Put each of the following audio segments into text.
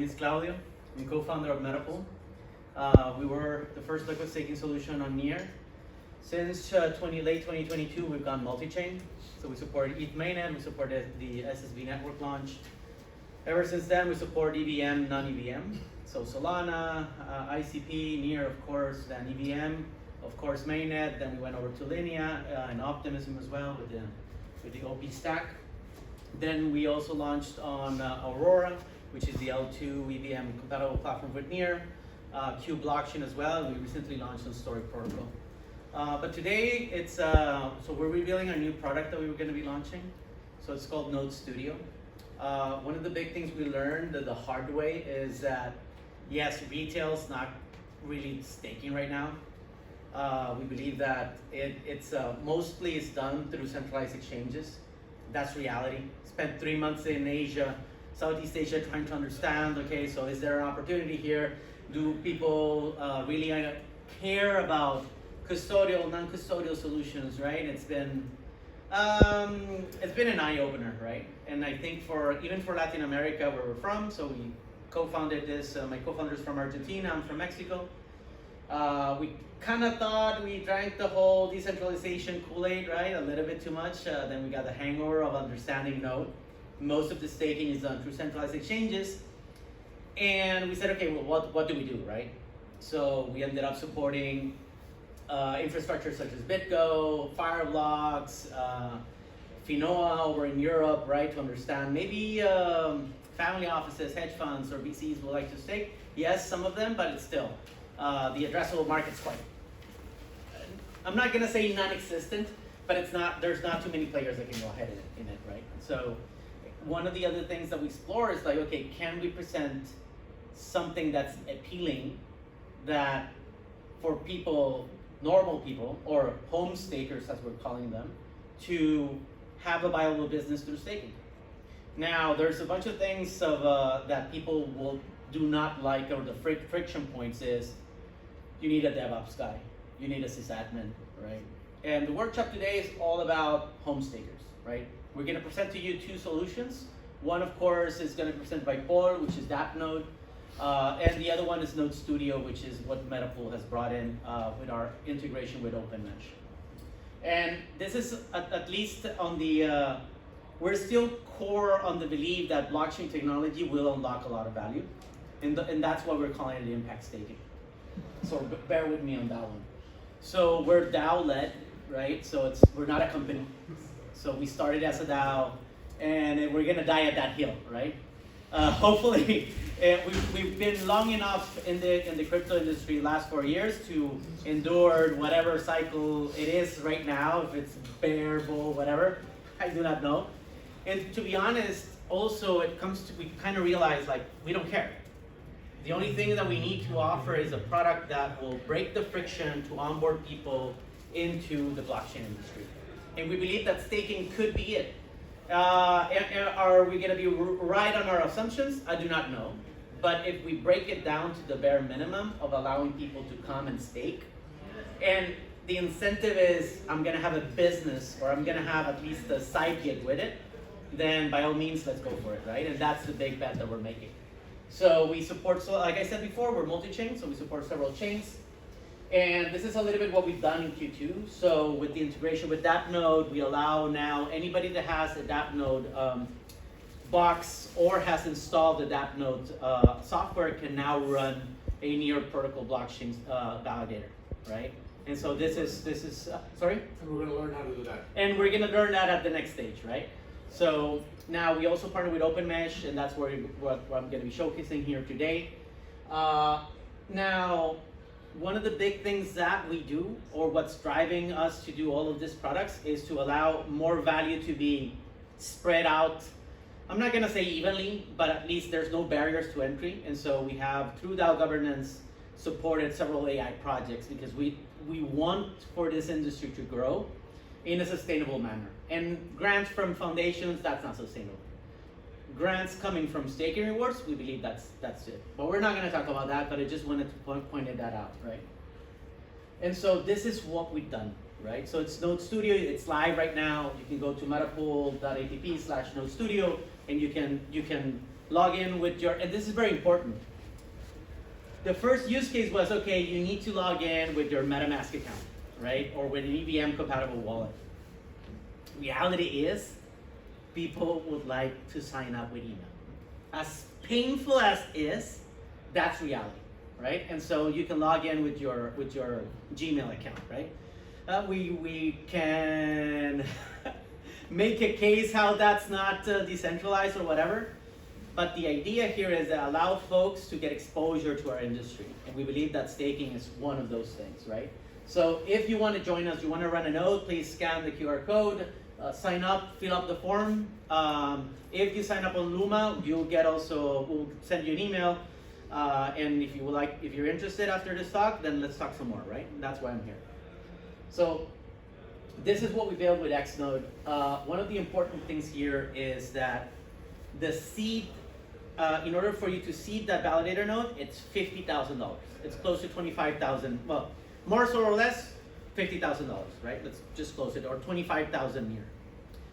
is Claudio. I'm co-founder of Metapool. We were the first liquid staking solution on Near. Since late 2022, we've gone multi-chain. So we supported ETH mainnet, we supported the SSV network launch. Ever since then, we support EVM, non-EVM. So Solana, ICP, Near, of course, then EVM, of course, mainnet. Then we went over to Linea and Optimism as well with the OP stack. Then we also launched on Aurora, which is the L2 EVM compatible platform with Near. Q blockchain as well. We recently launched on Story Protocol. But today, so we're revealing our new product that we were going to be launching. So it's called Node Studio. One of the big things we learned the hard way is that, yes, retail's not really staking right now. We believe that it's mostly done through centralized exchanges. That's reality. Spent 3 months in Asia, Southeast Asia, trying to understand, okay, so is there an opportunity here? Do people really care about custodial, non-custodial solutions, right? It's been an eye-opener, right? And I think even for Latin America, where we're from, so we co-founded this, my co-founder's from Argentina, I'm from Mexico. We kind of thought we drank the whole decentralization Kool-Aid, right? A little bit too much. Then we got the hangover of understanding Node. Most of the staking is done through centralized exchanges. And we said, okay, well, what do we do, right? So we ended up supporting infrastructure such as BitGo, Fireblocks, Finoa over in Europe, right? To understand maybe family offices, hedge funds, or VCs would like to stake. Yes, some of them, but it's still. The addressable market's quite, I'm not gonna say non-existent, but there's not too many players that can go ahead in it, right? So one of the other things that we explore is like, okay, can we present something that's appealing that for people, normal people, or home stakers as we're calling them, to have a viable business through staking. Now, there's a bunch of things that people do not like, or the friction points is, you need a DevOps guy, you need a sysadmin, right? And the workshop today is all about home stakers, right? We're gonna present to you 2 solutions. One, of course, is gonna be presented by Paul, which is that node. And the other one is Node Studio, which is what Metapool has brought in with our integration with OpenMesh. And this is at least on the, we're still core on the belief that blockchain technology will unlock a lot of value. And that's why we're calling it impact staking. So bear with me on that one. So we're DAO-led, right? So we're not a company. So we started as a DAO, and we're gonna die at that hill, right? Hopefully, we've been long enough in the crypto industry last 4 years to endure whatever cycle it is right now, if it's bear, bull, whatever, I do not know. And to be honest, also we kind of realize like, we don't care. The only thing that we need to offer is a product that will break the friction to onboard people into the blockchain industry. And we believe that staking could be it. Are we going to be right on our assumptions? I do not know. But if we break it down to the bare minimum of allowing people to come and stake, and the incentive is I'm going to have a business, or I'm going to have at least a side gig with it, then by all means, let's go for it, right? And that's the big bet that we're making. So we support, so like I said before, we're multi-chain, so we support several chains. And this is a little bit what we've done in Q2. So with the integration with DAppNode, we allow now anybody that has a DAppNode box or has installed the DAppNode software can now run a Near protocol blockchain validator, right? And so this is sorry? And we're gonna learn how to do that. And we're gonna learn that at the next stage, right? So now we also partner with OpenMesh, and that's what I'm gonna be showcasing here today. Now, one of the big things that we do, or what's driving us to do all of these products, is to allow more value to be spread out. I'm not gonna say evenly, but at least there's no barriers to entry. And so we have, through DAO governance, supported several AI projects because we want for this industry to grow in a sustainable manner. And grants from foundations, that's not sustainable. Grants coming from staking rewards, we believe that's it. But we're not gonna talk about that, but I just wanted to point that out, right? And so this is what we've done, right? So it's Node Studio, it's live right now. You can go to metapool.app/Node Studio, and you can log in with your, and this is very important. The first use case was, okay, you need to log in with your MetaMask account, right? Or with an EVM compatible wallet. Reality is, people would like to sign up with email. As painful as is, that's reality, right? And so you can log in with your Gmail account, right? We can make a case how that's not decentralized or whatever, but the idea here is to allow folks to get exposure to our industry, and we believe that staking is one of those things, right? So if you want to join us, you want to run a node, please scan the QR code, sign up, fill up the form. If you sign up on Luma, you'll get also, we'll send you an email. And if you would like, if you're interested after this talk, then let's talk some more, right? That's why I'm here. So this is what we built with Xnode. One of the important things here is that the seed, in order for you to seed that validator node, it's $50,000. It's close to 25,000. Well, more so or less, $50,000, right? Let's just close it, or 25,000 near.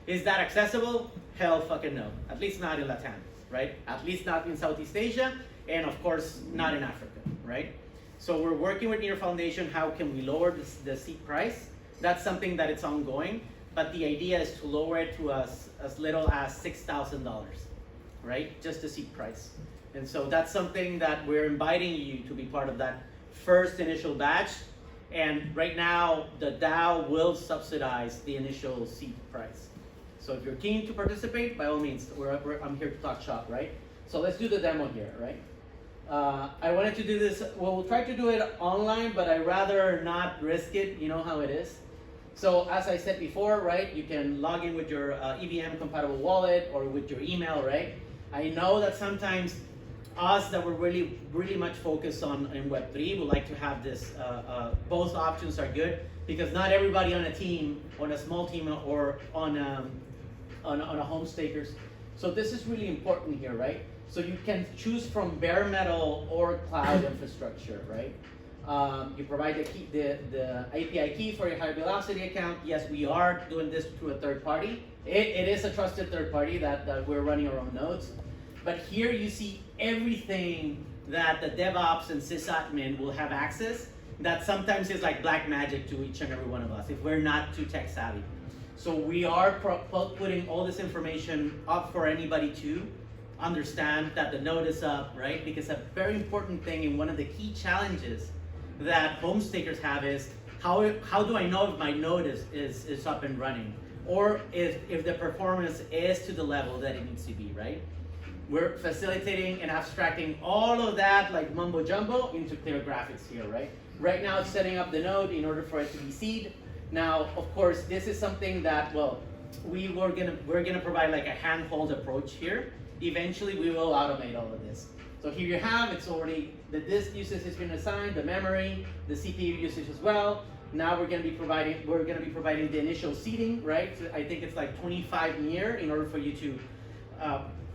Is that accessible? Hell fucking no. At least not in Latam, right? At least not in Southeast Asia, and of course, not in Africa, right? So we're working with Near Foundation, how can we lower the seed price? That's something that it's ongoing, but the idea is to lower it to as little as $6,000, right? Just the seed price. And so that's something that we're inviting you to be part of that first initial batch. And right now, the DAO will subsidize the initial seed price. So if you're keen to participate, by all means, I'm here to talk shop, right? So let's do the demo here, right? I wanted to do this, well, we'll try to do it online, but I'd rather not risk it, you know how it is. So as I said before, right, you can log in with your EVM compatible wallet or with your email, right? I know that sometimes us that we're really much focused on in Web3 would like to have this, both options are good, because not everybody on a team, on a small team, or on a home stakers. So this is really important here, right? So you can choose from bare metal or cloud infrastructure, right? You provide the key, the API key for your high velocity account. Yes, we are doing this through a third party. It is a trusted third party that we're running our own nodes. But here you see everything that the DevOps and sysadmin will have access, that sometimes is like black magic to each and every one of us if we're not too tech savvy. So we are putting all this information up for anybody to understand that the node is up, right? Because a very important thing, and one of the key challenges that home stakers have is, how do I know if my node is up and running? Or if the performance is to the level that it needs to be, right? We're facilitating and abstracting all of that like mumbo jumbo into clear graphics here, right? Right now it's setting up the node in order for it to be seed. Now, of course, this is something that, well, we're gonna provide like a handhold approach here. Eventually we will automate all of this. So here you have, it's already, the disk usage has been assigned, the memory, the CPU usage as well. Now we're gonna be providing the initial seeding, right? So I think it's like 25 near in order for you to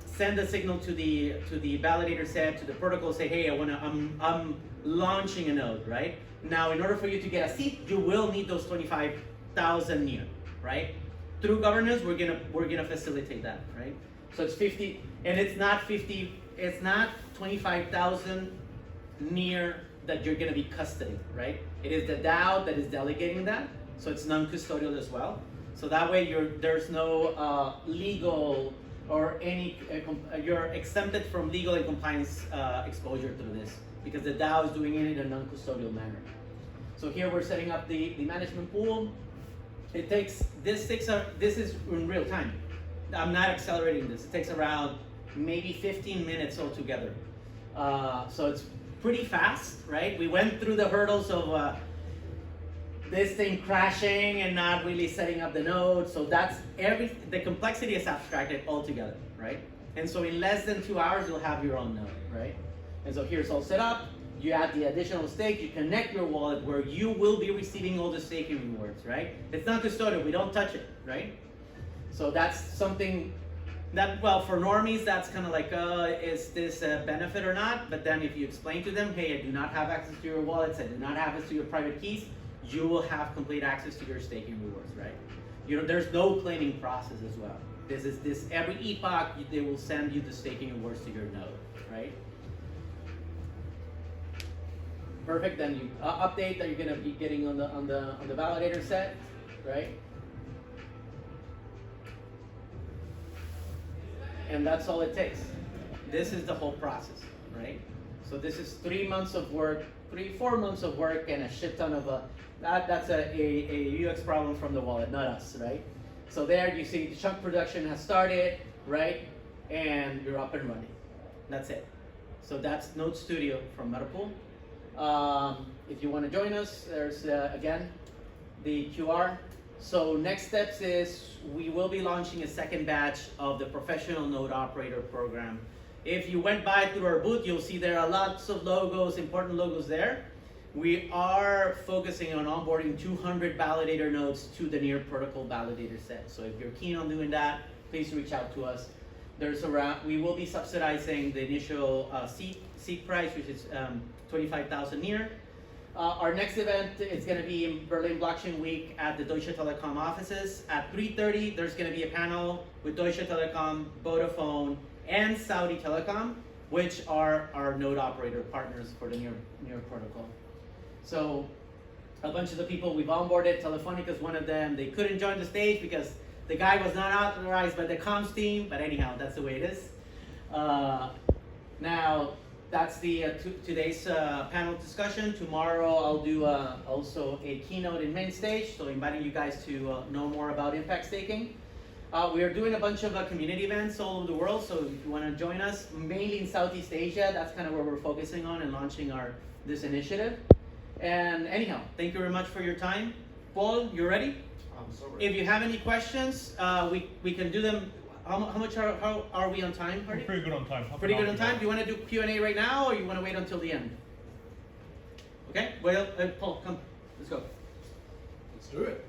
send a signal to the validator set, to the protocol, say, hey, I'm launching a node, right? Now, in order for you to get a seed, you will need those 25,000 near, right? Through governance, we're gonna facilitate that, right? So it's 50, and it's not 50, it's not 25,000 near that you're gonna be custodying, right? It is the DAO that is delegating that, so it's non-custodial as well. So that way there's no legal or any, you're exempted from legal and compliance exposure through this, because the DAO is doing it in a non-custodial manner. So here we're setting up the management pool. This is in real time. I'm not accelerating this. It takes around maybe 15 minutes altogether. So it's pretty fast, right? We went through the hurdles of this thing crashing and not really setting up the node. So that's the complexity is abstracted altogether, right? And so in less than 2 hours, you'll have your own node, right? And so here's all set up. You add the additional stake, you connect your wallet where you will be receiving all the staking rewards, right? It's not custodial, we don't touch it, right? So that's something that, well, for normies, that's kind of like, is this a benefit or not? But then if you explain to them, hey, I do not have access to your wallets, I do not have access to your private keys, you will have complete access to your staking rewards, right? There's no claiming process as well. This is this every epoch they will send you the staking awards to your node, right? Perfect. Then you update that you're gonna be getting on the validator set, right? And that's all it takes. This is the whole process, right? So this is 3 months of work, 4 months of work, and a shit ton of that's a UX problem from the wallet, not us, right? So there you see the chunk production has started, right? And you're up and running. That's it. So that's Node Studio from Metapool. If you want to join us, there's again the QR. So next steps is we will be launching a second batch of the professional node operator program. If you went by through our booth, you'll see there are lots of logos, important logos there. We are focusing on onboarding 200 validator nodes to the Near Protocol validator set. So if you're keen on doing that, please reach out to us. We will be subsidizing the initial seed price, which is 25,000 Near. Our next event is going to be in Berlin Blockchain Week at the Deutsche Telekom offices. At 3:30, there's going to be a panel with Deutsche Telekom, Vodafone, and Saudi Telecom, which are our node operator partners for the Near Protocol. So a bunch of the people we've onboarded, Telefonica is one of them. They couldn't join the stage because the guy was not authorized by the comms team, but anyhow, that's the way it is. Now, that's the today's panel discussion. Tomorrow I'll do also a keynote in main stage, so inviting you guys to know more about impact staking. We are doing a bunch of community events all over the world, so if you want to join us, mainly in Southeast Asia, that's kind of where we're focusing on and launching this initiative. And anyhow, thank you very much for your time. Paul, you ready? I'm so ready. If you have any questions, we can do them. How are we on time, Hardy? We're pretty good on time. Pretty good on time. Do you want to do Q&A right now, or you want to wait until the end? Okay. Well, Paul, come. Let's go. Let's do it.